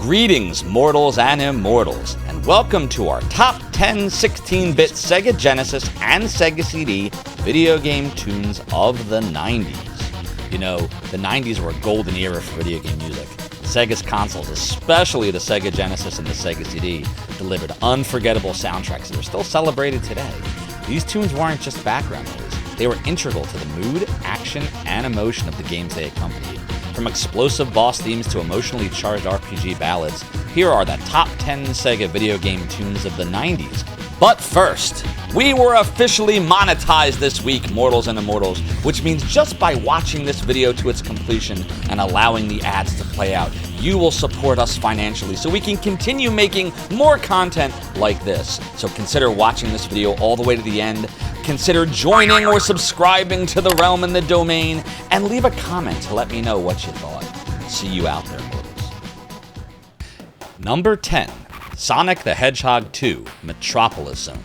Greetings, mortals and immortals, and welcome to our top 10 16-bit Sega Genesis and Sega CD video game tunes of the 90s. You know, the 90s were a golden era for video game music. Sega's consoles, especially the Sega Genesis and the Sega CD, delivered unforgettable soundtracks that are still celebrated today. These tunes weren't just background noise, they were integral to the mood, action, and emotion of the games they accompanied. From explosive boss themes to emotionally charged RPG ballads, here are the top 10 Sega video game tunes of the 90s. But first, we were officially monetized this week, mortals and immortals, which means just by watching this video to its completion and allowing the ads to play out, you will support us financially so we can continue making more content like this. So consider watching this video all the way to the end, consider joining or subscribing to the realm and the domain, and leave a comment to let me know what you thought. See you out there, mortals. Number 10. Sonic the Hedgehog 2, Metropolis Zone.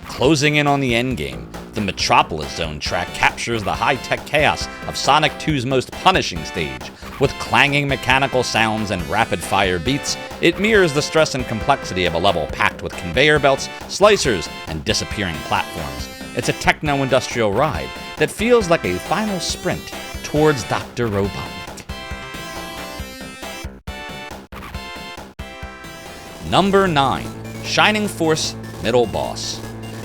Closing in on the endgame, the Metropolis Zone track captures the high-tech chaos of Sonic 2's most punishing stage. With clanging mechanical sounds and rapid-fire beats, it mirrors the stress and complexity of a level packed with conveyor belts, slicers, and disappearing platforms. It's a techno-industrial ride that feels like a final sprint towards Dr. Robotnik. Number 9. Shining Force Middle Boss.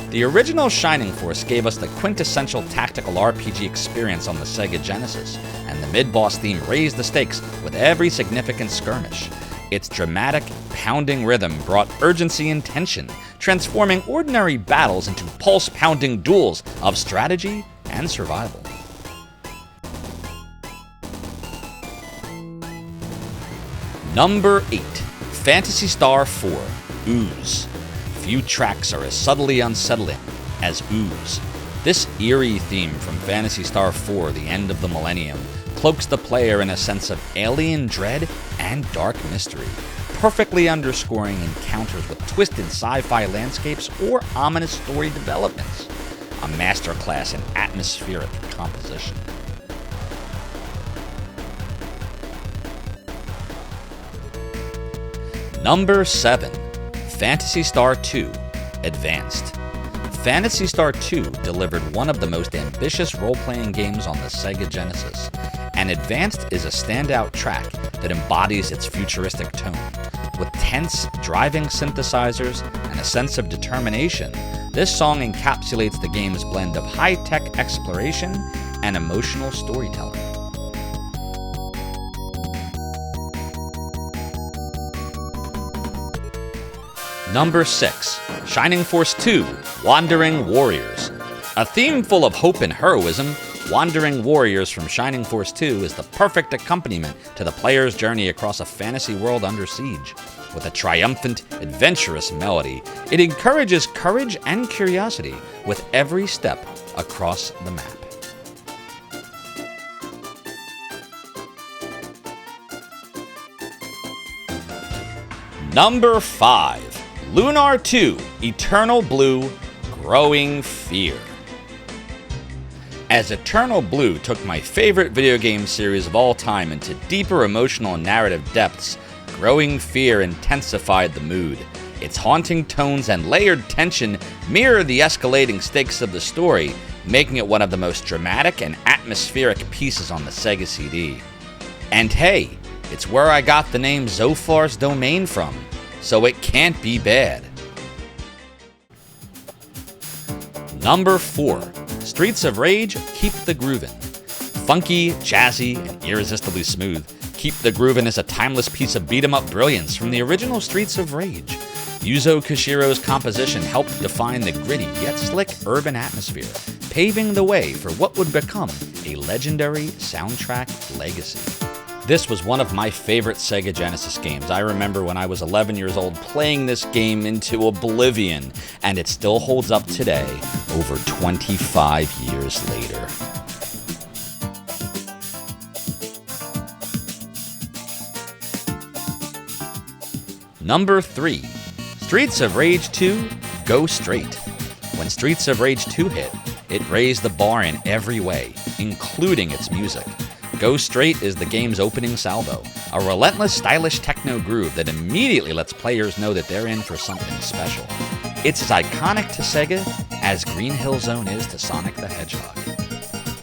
The original Shining Force gave us the quintessential tactical RPG experience on the Sega Genesis, and the mid-boss theme raised the stakes with every significant skirmish. Its dramatic, pounding rhythm brought urgency and tension, transforming ordinary battles into pulse-pounding duels of strategy and survival. Number 8. Phantasy Star 4, Ooze. Few tracks are as subtly unsettling as Ooze. This eerie theme from Phantasy Star 4, The End of the Millennium, cloaks the player in a sense of alien dread and dark mystery, perfectly underscoring encounters with twisted sci-fi landscapes or ominous story developments. A masterclass in atmospheric composition. Number 7. Phantasy Star 2, Advanced. Phantasy Star 2 delivered one of the most ambitious role-playing games on the Sega Genesis, and Advanced is a standout track that embodies its futuristic tone. With tense, driving synthesizers and a sense of determination, this song encapsulates the game's blend of high-tech exploration and emotional storytelling. Number 6. Shining Force 2, Wandering Warriors. A theme full of hope and heroism, Wandering Warriors from Shining Force 2 is the perfect accompaniment to the player's journey across a fantasy world under siege. With a triumphant, adventurous melody, it encourages courage and curiosity with every step across the map. Number 5. Lunar 2, Eternal Blue, Growing Fear. As Eternal Blue took my favorite video game series of all time into deeper emotional and narrative depths, Growing Fear intensified the mood. Its haunting tones and layered tension mirror the escalating stakes of the story, making it one of the most dramatic and atmospheric pieces on the Sega CD. And hey, it's where I got the name Zophar's Domain from, so it can't be bad. Number 4. Streets of Rage, Keep the Groovin'. Funky, jazzy, and irresistibly smooth, Keep the Groovin' is a timeless piece of beat-em-up brilliance from the original Streets of Rage. Yuzo Koshiro's composition helped define the gritty yet slick urban atmosphere, paving the way for what would become a legendary soundtrack legacy. This was one of my favorite Sega Genesis games. I remember when I was 11 years old playing this game into oblivion, and it still holds up today, over 25 years later. Number 3. Streets of Rage 2, Go Straight. When Streets of Rage 2 hit, it raised the bar in every way, including its music. Go Straight is the game's opening salvo, a relentless, stylish techno groove that immediately lets players know that they're in for something special. It's as iconic to Sega as Green Hill Zone is to Sonic the Hedgehog.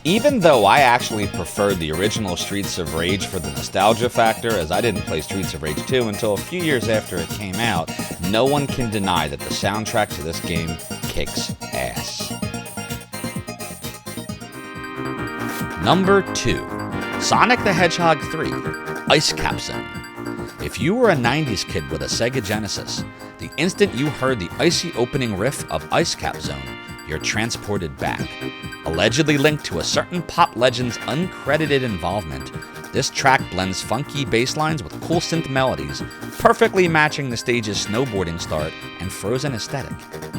Even though I actually preferred the original Streets of Rage for the nostalgia factor, as I didn't play Streets of Rage 2 until a few years after it came out, no one can deny that the soundtrack to this game kicks ass. Number 2. Sonic the Hedgehog 3, Ice Cap Zone. If you were a 90s kid with a Sega Genesis, the instant you heard the icy opening riff of Ice Cap Zone, you're transported back. Allegedly linked to a certain pop legend's uncredited involvement, this track blends funky bass lines with cool synth melodies, perfectly matching the stage's snowboarding start and Frozen aesthetic.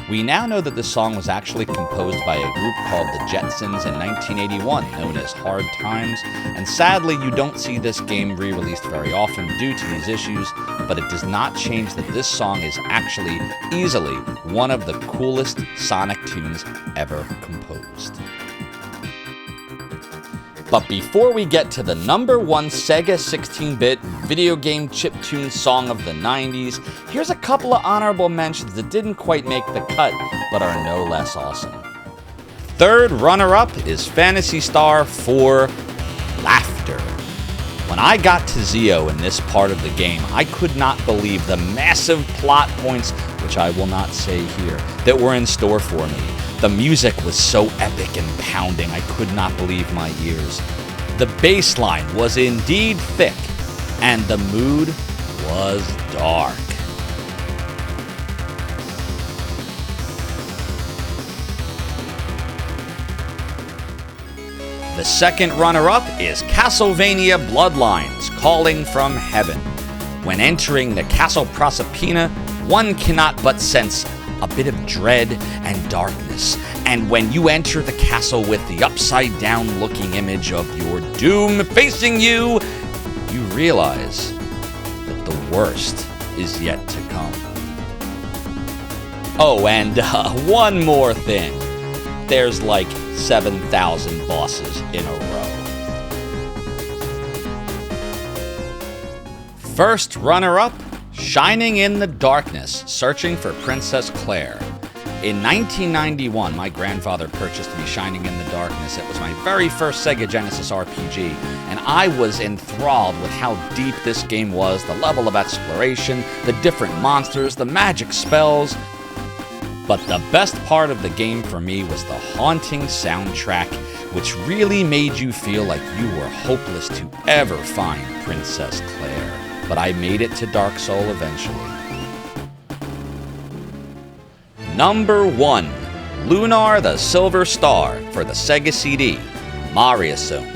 We now know that this song was actually composed by a group called the Jetsons in 1981, known as Hard Times, and sadly you don't see this game re-released very often due to these issues, but it does not change that this song is actually easily one of the coolest Sonic tunes ever composed. But before we get to the number 1 Sega 16-bit video game chiptune song of the 90s, here's a couple of honorable mentions that didn't quite make the cut, but are no less awesome. Third runner-up is Phantasy Star 4, Laughter. When I got to Zio in this part of the game, I could not believe the massive plot points, which I will not say here, that were in store for me. The music was so epic and pounding, I could not believe my ears. The bass line was indeed thick, and the mood was dark. The second runner-up is Castlevania Bloodlines, Calling from Heaven. When entering the Castle Proserpina, one cannot but sense a bit of dread and darkness, and when you enter the castle with the upside-down looking image of your doom facing you, you realize that the worst is yet to come. Oh, and one more thing. There's like 7,000 bosses in a row. First runner-up, Shining in the Darkness, Searching for Princess Claire. In 1991, my grandfather purchased me Shining in the Darkness. It was my very first Sega Genesis RPG, and I was enthralled with how deep this game was, the level of exploration, the different monsters, the magic spells. But the best part of the game for me was the haunting soundtrack, which really made you feel like you were hopeless to ever find Princess Claire. But I made it to Dark Soul eventually. Number 1, Lunar the Silver Star for the Sega CD, Marius Zone.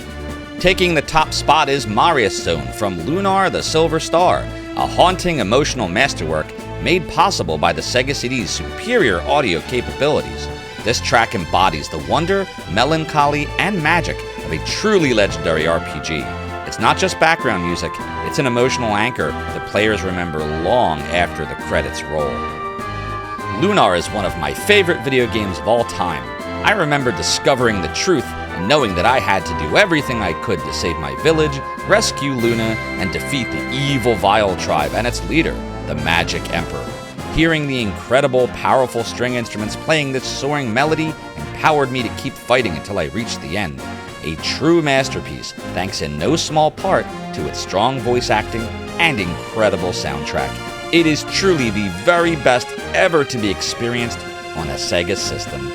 Taking the top spot is Marius Zone from Lunar the Silver Star, a haunting emotional masterwork made possible by the Sega CD's superior audio capabilities. This track embodies the wonder, melancholy, and magic of a truly legendary RPG. It's not just background music, it's an emotional anchor that players remember long after the credits roll. Lunar is one of my favorite video games of all time. I remember discovering the truth and knowing that I had to do everything I could to save my village, rescue Luna, and defeat the evil Vile tribe and its leader, the Magic Emperor. Hearing the incredible, powerful string instruments playing this soaring melody empowered me to keep fighting until I reached the end. A true masterpiece, thanks in no small part to its strong voice acting and incredible soundtrack. It is truly the very best ever to be experienced on a Sega system.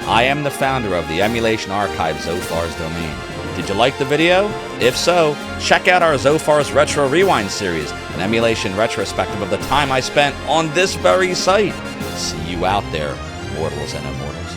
I am the founder of the Emulation Archive Zophar's domain. Did you like the video? If so, check out our Zophar's Retro Rewind series, an emulation retrospective of the time I spent on this very site. See you out there, mortals and immortals.